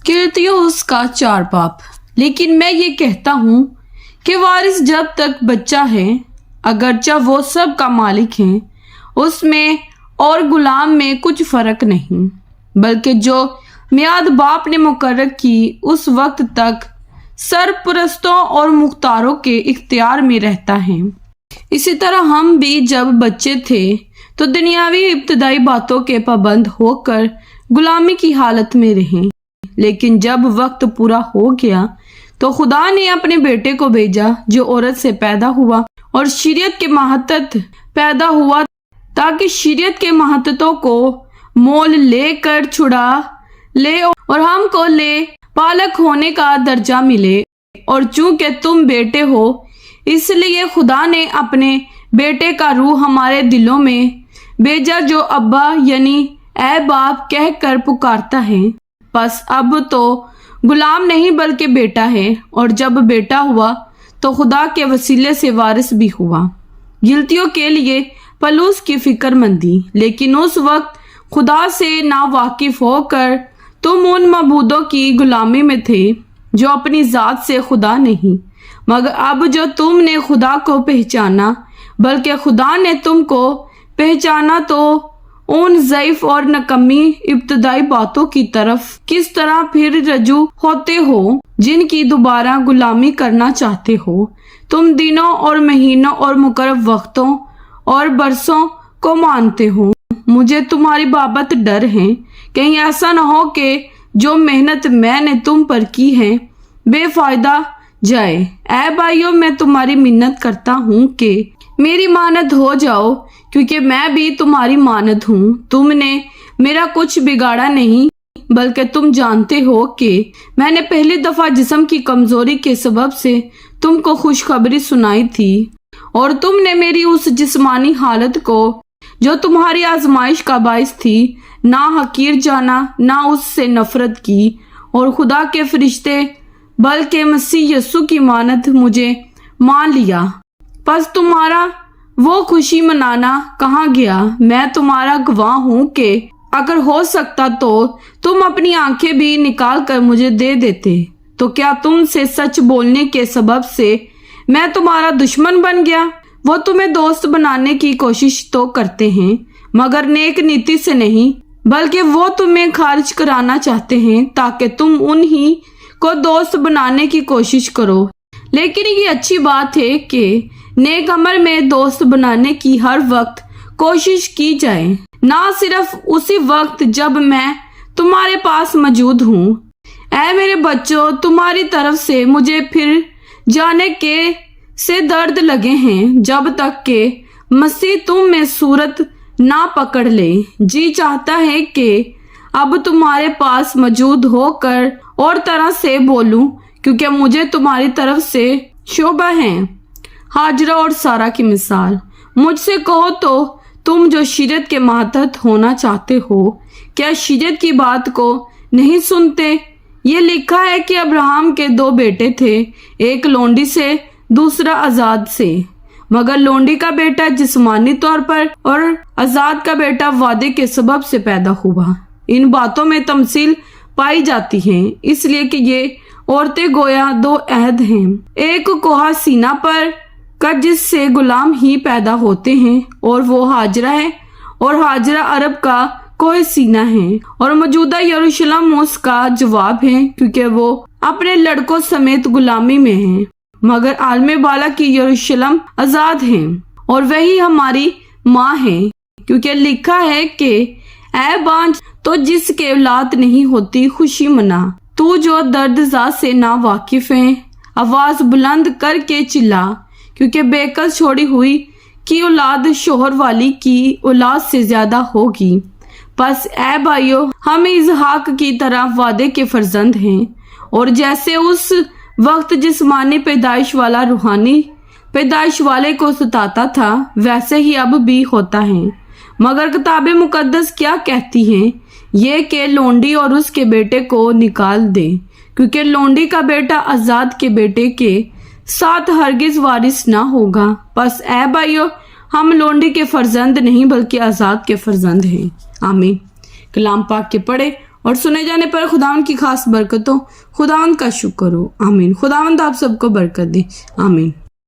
कीर्तियों उसका 4 पाप। लेकिन मैं ये कहता हूँ कि वारिस जब तक बच्चा है, अगरचे वो सब का मालिक है, उसमें और गुलाम में कुछ फर्क नहीं, बल्कि जो मियाद बाप ने मुकर्रर की उस वक्त तक सरपरस्तों और मुख्तारों के इख्तियार में रहता है। इसी तरह हम भी जब बच्चे थे तो दुनियावी इब्तदाई बातों के पाबंद होकर गुलामी की हालत में रहे, लेकिन जब वक्त पूरा हो गया तो खुदा ने अपने बेटे को भेजा जो औरत से पैदा हुआ और शरीयत के महत्त पैदा हुआ, ताकि शरीयत के महत्तों को मोल लेकर छुड़ा ले और हमको ले पालक होने का दर्जा मिले। और चूंकि तुम बेटे हो, इसलिए खुदा ने अपने बेटे का रूह हमारे दिलों में भेजा, जो अब्बा यानी ऐ बाप कह कर पुकारता है। बस अब तो गुलाम नहीं बल्कि बेटा है, और जब बेटा हुआ तो खुदा के वसीले से वारिस भी हुआ। गिलतियों के लिए पलूस की फिक्रमंदी। लेकिन उस वक्त खुदा से ना वाकिफ होकर तुम उन मबूदों की गुलामी में थे जो अपनी जात से खुदा नहीं, मगर अब जो तुमने खुदा को पहचाना, बल्कि खुदा ने तुमको पहचाना, तो उन ज़ईफ और नकमी इब्तदाई बातों की तरफ किस तरह फिर रजू होते हो जिनकी दोबारा गुलामी करना चाहते हो। तुम दिनों और महीनों और मुकर्रर वक्तों और बरसों को मानते हो। मुझे तुम्हारी बाबत डर है, कहीं ऐसा न हो कि जो मेहनत मैंने तुम पर की है बेफायदा जाए। ऐ भाइयों, मैं तुम्हारी मिन्नत करता हूँ कि मेरी मानद हो जाओ, क्योंकि मैं भी तुम्हारी मानद हूँ। तुमने मेरा कुछ बिगाड़ा नहीं, बल्कि तुम जानते हो कि मैंने पहली दफा जिस्म की कमजोरी के सबब से तुमको खुशखबरी सुनाई थी, और तुमने मेरी उस जिस्मानी हालत को जो तुम्हारी आजमाइश का बाइस थी ना हकीर जाना, ना उससे नफरत की, और खुदा के फरिश्ते बल्कि मसीह यस्सु की मानद मुझे मान लिया। बस तुम्हारा वो खुशी मनाना कहाँ गया? मैं तुम्हारा गवाह हूँ कि अगर हो सकता तो तुम अपनी आंखें भी निकाल कर मुझे दे देते। तो क्या तुमसे सच बोलने के सबब से मैं तुम्हारा दुश्मन बन गया? वो तुम्हें दोस्त बनाने की कोशिश तो करते हैं, मगर नेक नीति से नहीं, बल्कि वो तुम्हें खारिज कराना चाहते हैं ताकि तुम उन्हीं को दोस्त बनाने की कोशिश करो। लेकिन ये अच्छी बात है कि नेक अमल में दोस्त बनाने की हर वक्त कोशिश की जाए, ना सिर्फ उसी वक्त जब मैं तुम्हारे पास मौजूद हूँ। ऐ मेरे बच्चों, तुम्हारी तरफ से मुझे फिर जाने के से दर्द लगे हैं, जब तक कि मसीह तुम में सूरत ना पकड़ ले। जी चाहता है कि अब तुम्हारे पास मौजूद होकर और तरह से बोलूं, क्योंकि मुझे तुम्हारी तरफ से शोभा है। हाजरा और सारा की मिसाल। मुझसे कहो तो तुम जो शरीयत के मातहत होना चाहते हो, क्या शरीयत की बात को नहीं सुनते? ये लिखा है कि अब्राहम के 2 बेटे थे, एक लोंडी से दूसरा आजाद से, मगर लोंडी का बेटा जिस्मानी तौर पर और आजाद का बेटा वादे के सबब से पैदा हुआ। इन बातों में तमसील पाई जाती है, इसलिए कि ये औरतें गोया 2 अहद हैं, एक कोहा सीना पर का जिससे गुलाम ही पैदा होते हैं, और वो हाजरा है, और हाजरा अरब का कोई सीना है, और मौजूदा यरूशलेम उसका जवाब है, क्योंकि वो अपने लड़कों समेत गुलामी में है, मगर आलमे बाला की यरूशलेम आजाद है, और वही हमारी माँ है, क्योंकि लिखा है कि ऐ बांझ, तो जिसके औलाद नहीं होती खुशी मना। तू जो दर्द से ना वाकिफ है, आवाज बुलंद करके चिल्ला, क्योंकि बेकस छोड़ी हुई की औलाद शोहर वाली की औलाद से ज्यादा होगी। बस ऐ भाइयों, हम इसहाक की तरह वादे के फर्जंद हैं, और जैसे उस वक्त जिस्मानी पैदाइश वाला रूहानी पैदाइश वाले को सताता था, वैसे ही अब भी होता है। मगर किताब मुकद्दस क्या कहती है? ये कि लोंडी और उसके बेटे को निकाल दे, क्योंकि लोंडी का बेटा आजाद के बेटे के साथ हरगिज वारिस ना होगा। बस ऐ भाइयों, हम लोंडी के फर्जंद नहीं बल्कि आजाद के फर्जंद हैं। आमीन। कलाम पाक के पढ़े اور سنے جانے پر خداوند کی خاص برکت ہو۔ خداوند کا شکر ہو، آمین۔ خداوند آپ سب کو برکت دے، آمین۔